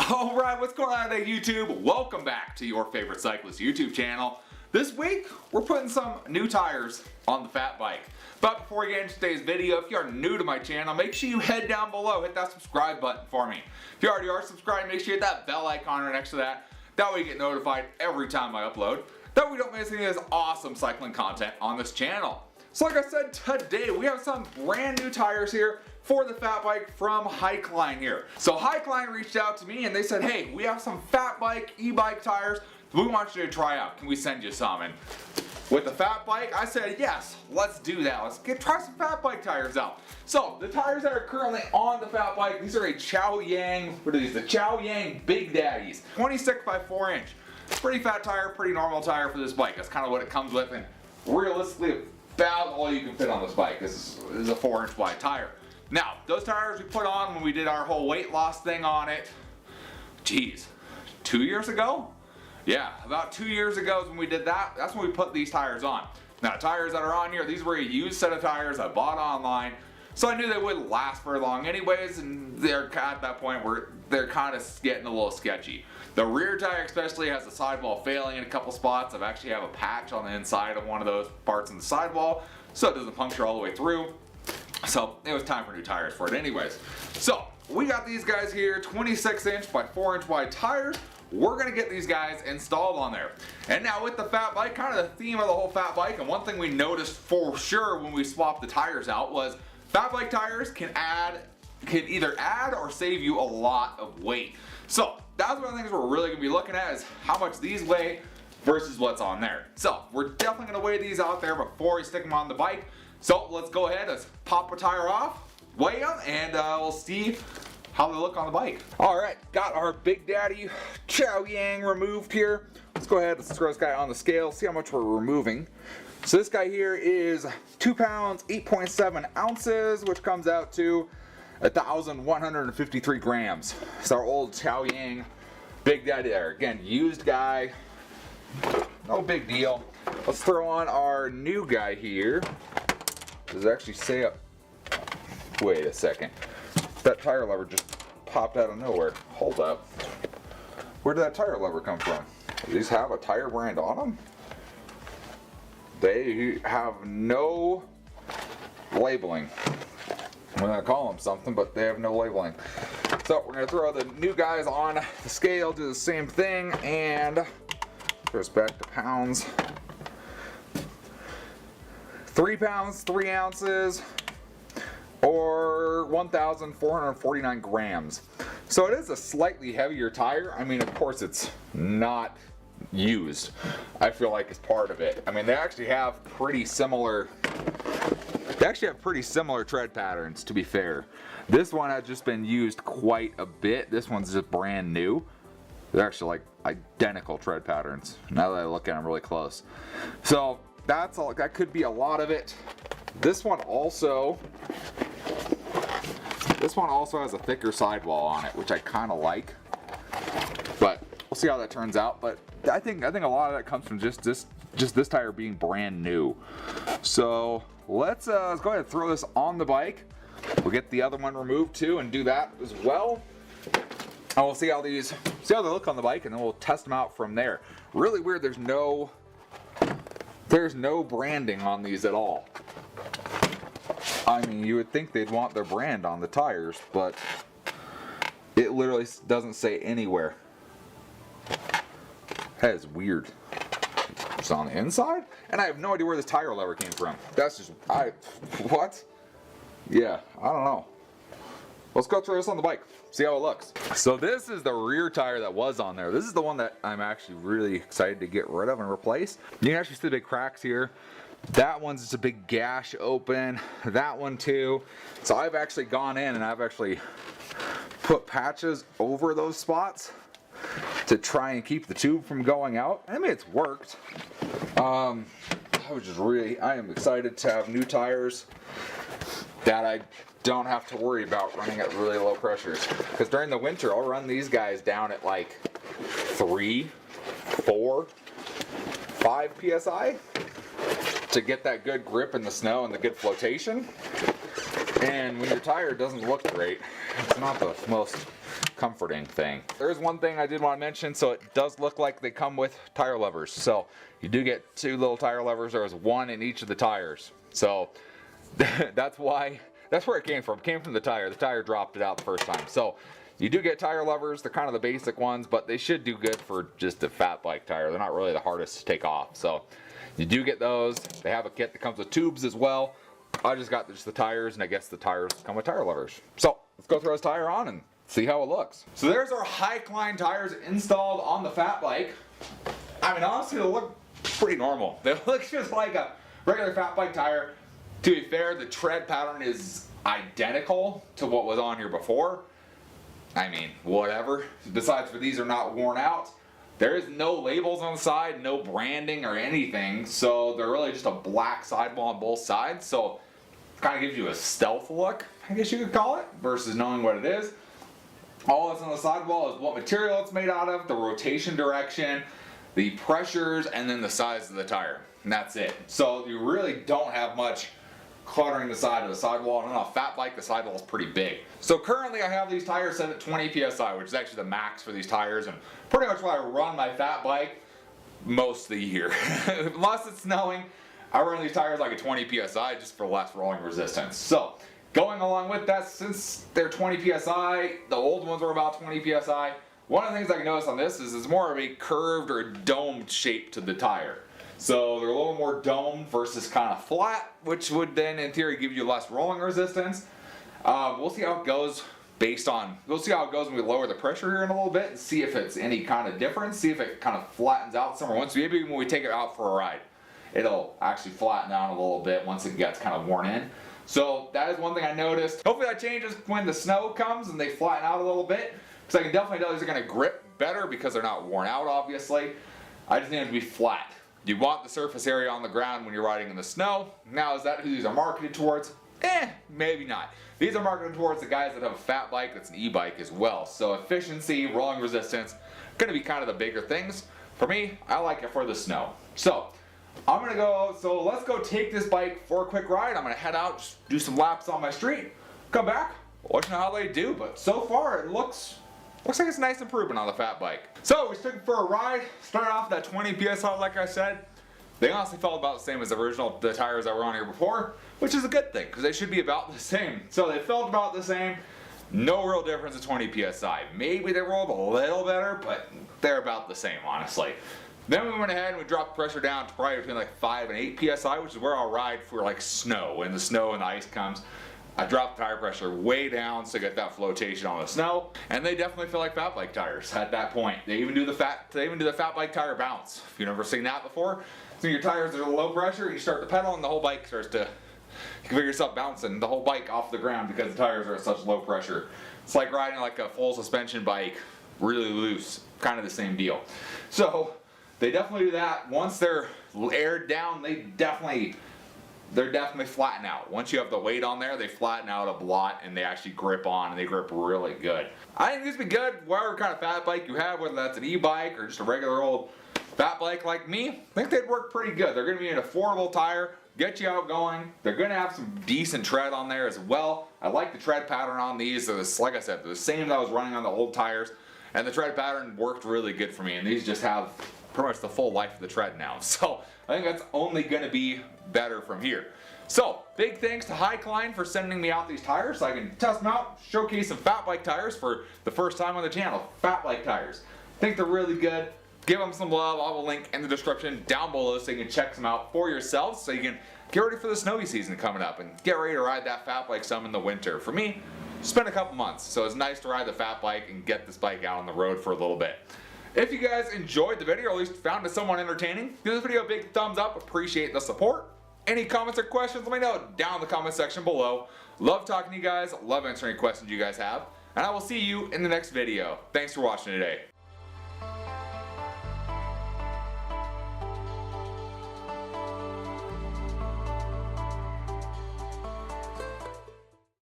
Alright, what's going on today, YouTube? Welcome back to your favorite cyclist YouTube channel. This week, we're putting some new tires on the fat bike. But before we get into today's video, if you are new to my channel, make sure you head down below, hit that subscribe button for me. If you already are subscribed, make sure you hit that bell icon right next to that. That way you get notified every time I upload. That way you don't miss any of this awesome cycling content on this channel. So like I said, today we have some brand new tires here for the fat bike from Hycline here. So Hycline reached out to me and they said, hey, we have some fat bike, e-bike tires we want you to try out. Can we send you some? And with the fat bike, I said, yes, let's do that. Let's try some fat bike tires out. So the tires that are currently on the fat bike, these are a Chaoyang, what are these? The Chaoyang Big Daddies, 26 by 4 inch. Pretty fat tire, pretty normal tire for this bike. That's kind of what it comes with, and realistically about all you can fit on this bike. This is a 4 inch wide tire. Now, those tires we put on when we did our whole weight loss thing on it, geez, 2 years ago? Yeah, about 2 years ago is when we did that. That's when we put these tires on. Now, tires that are on here, these were a used set of tires I bought online, so I knew they wouldn't last very long anyways, and they're at that point where they're kind of getting a little sketchy. The rear tire especially has the sidewall failing in a couple spots. I've actually have a patch on the inside of one of those parts in the sidewall, so it doesn't puncture all the way through. So it was time for new tires for it anyways. So we got these guys here, 26 inch by 4 inch wide tires. We're gonna get these guys installed on there. And now with the fat bike, kind of the theme of the whole fat bike, and one thing we noticed for sure when we swapped the tires out was fat bike tires can either add or save you a lot of weight. So that's one of the things we're really gonna be looking at is how much these weigh versus what's on there. So we're definitely gonna weigh these out there before we stick them on the bike. So let's go ahead, let's pop a tire off, weigh them, and we'll see how they look on the bike. Alright, got our Big Daddy Chaoyang removed here. Let's go ahead, let's throw this guy on the scale, see how much we're removing. So this guy here is 2 pounds, 8.7 ounces, which comes out to 1,153 grams. It's our old Chaoyang Big Daddy there. Again, used guy, no big deal. Let's throw on our new guy here. Does it actually say up? Wait a second. That tire lever just popped out of nowhere. Hold up. Where did that tire lever come from? Do these have a tire brand on them? They have no labeling. I'm gonna call them something, but they have no labeling. So we're gonna throw the new guys on the scale, do the same thing, and throw us back to pounds. 3 pounds, 3 ounces, or 1,449 grams. So it is a slightly heavier tire. I mean, of course it's not used. I feel like it's part of it. I mean, they actually have pretty similar tread patterns, to be fair. This one has just been used quite a bit. This one's just brand new. They're actually like identical tread patterns, now that I look at them really close. So that's all, that could be a lot of it. This one also has a thicker sidewall on it, which I kind of like, but we'll see how that turns out. But I think a lot of that comes from just this tire being brand new. So let's go ahead and throw this on the bike. We'll get the other one removed too and do that as well. And we'll see how they look on the bike, and then we'll test them out from there. Really weird, there's no branding on these at all. I mean, you would think they'd want their brand on the tires, but it literally doesn't say anywhere. That is weird. It's on the inside, and I have no idea where this tire lever came from. That's just, what? Yeah, I don't know. Let's go throw this on the bike, see how it looks. So this is the rear tire that was on there. This is the one that I'm actually really excited to get rid of and replace. You can actually see the big cracks here. That one's just a big gash open. That one too. So I've actually gone in and I've actually put patches over those spots to try and keep the tube from going out. I mean, it's worked. I am excited to have new tires that I don't have to worry about running at really low pressures. Because during the winter, I'll run these guys down at like 3, 4, 5 PSI to get that good grip in the snow and the good flotation. And when your tire doesn't look great, it's not the most comforting thing. There's one thing I did want to mention. So it does look like they come with tire levers. So you do get 2 little tire levers. There is 1 in each of the tires. So that's where it came from. It came from the tire. The tire dropped it out the first time. So you do get tire levers. They're kind of the basic ones, but they should do good for just a fat bike tire. They're not really the hardest to take off. So you do get those. They have a kit that comes with tubes as well. I just got just the tires, and I guess the tires come with tire levers. So let's go throw this tire on and see how it looks. So there's our Hycline tires installed on the fat bike. I mean, honestly, they look pretty normal. They look just like a regular fat bike tire. To be fair, the tread pattern is identical to what was on here before. I mean, whatever. Besides for these are not worn out. There is no labels on the side, no branding or anything, so they're really just a black sidewall on both sides. So it kind of gives you a stealth look, I guess you could call it, versus knowing what it is. All that's on the sidewall is what material it's made out of, the rotation direction, the pressures, and then the size of the tire. And that's it. So you really don't have much cluttering the side of the sidewall. And on a fat bike, the sidewall is pretty big. So currently I have these tires set at 20 PSI, which is actually the max for these tires, and pretty much what I run my fat bike most of the year. Unless it's snowing, I run these tires like a 20 PSI just for less rolling resistance. So going along with that, since they're 20 PSI, the old ones were about 20 PSI, one of the things I can notice on this is it's more of a curved or domed shape to the tire. So they're a little more domed versus kind of flat, which would then in theory give you less rolling resistance. We'll see how it goes we'll see how it goes when we lower the pressure here in a little bit and see if it's any kind of difference, see if it kind of flattens out somewhere. Once maybe when we take it out for a ride, it'll actually flatten down a little bit once it gets kind of worn in. So that is one thing I noticed. Hopefully that changes when the snow comes and they flatten out a little bit, because I can definitely tell these are going to grip better because they're not worn out, obviously. I just need them to be flat. You want the surface area on the ground when you're riding in the snow. Now, is that who these are marketed towards? Maybe not. These are marketed towards the guys that have a fat bike that's an e-bike as well. So efficiency, rolling resistance, gonna be kind of the bigger things. For me, I like it for the snow. So let's go take this bike for a quick ride. I'm gonna head out, just do some laps on my street, come back, let you know how they do. But so far it looks like it's a nice improvement on the fat bike. So we took it for a ride, started off at that 20 PSI like I said. They honestly felt about the same as the tires that were on here before, which is a good thing because they should be about the same. So they felt about the same, no real difference at 20 PSI. Maybe they rolled a little better, but they're about the same, honestly. Then we went ahead and we dropped the pressure down to probably between like 5 and 8 PSI, which is where I'll ride for like snow. When the snow and the ice comes, I drop the tire pressure way down so I get that flotation on the snow, and they definitely feel like fat bike tires at that point. They even do the fat bike tire bounce. If you've never seen that before, so your tires are low pressure, you start the pedal and the whole bike starts to, you can feel yourself bouncing the whole bike off the ground because the tires are at such low pressure. It's like riding like a full suspension bike, really loose, kind of the same deal. So they definitely do that. Once they're aired down, they're definitely flatten out. Once you have the weight on there, they flatten out a lot and they actually grip on, and they grip really good. I think these would be good, whatever kind of fat bike you have, whether that's an e-bike or just a regular old fat bike like me. I think they'd work pretty good. They're going to be an affordable tire, get you out going. They're going to have some decent tread on there as well. I like the tread pattern on these. Like I said, they're the same that I was running on the old tires, and the tread pattern worked really good for me, and these just have pretty much the full life of the tread now. So I think that's only going to be better from here. So big thanks to Hycline for sending me out these tires so I can test them out, showcase some fat bike tires for the first time on the channel. Fat bike tires. I think they're really good. Give them some love. I'll have a link in the description down below so you can check them out for yourselves, so you can get ready for the snowy season coming up and get ready to ride that fat bike some in the winter. For me, it's been a couple months, so it's nice to ride the fat bike and get this bike out on the road for a little bit. If you guys enjoyed the video, or at least found it somewhat entertaining, give this video a big thumbs up. Appreciate the support. Any comments or questions, let me know down in the comment section below. Love talking to you guys, love answering any questions you guys have, and I will see you in the next video. Thanks for watching today.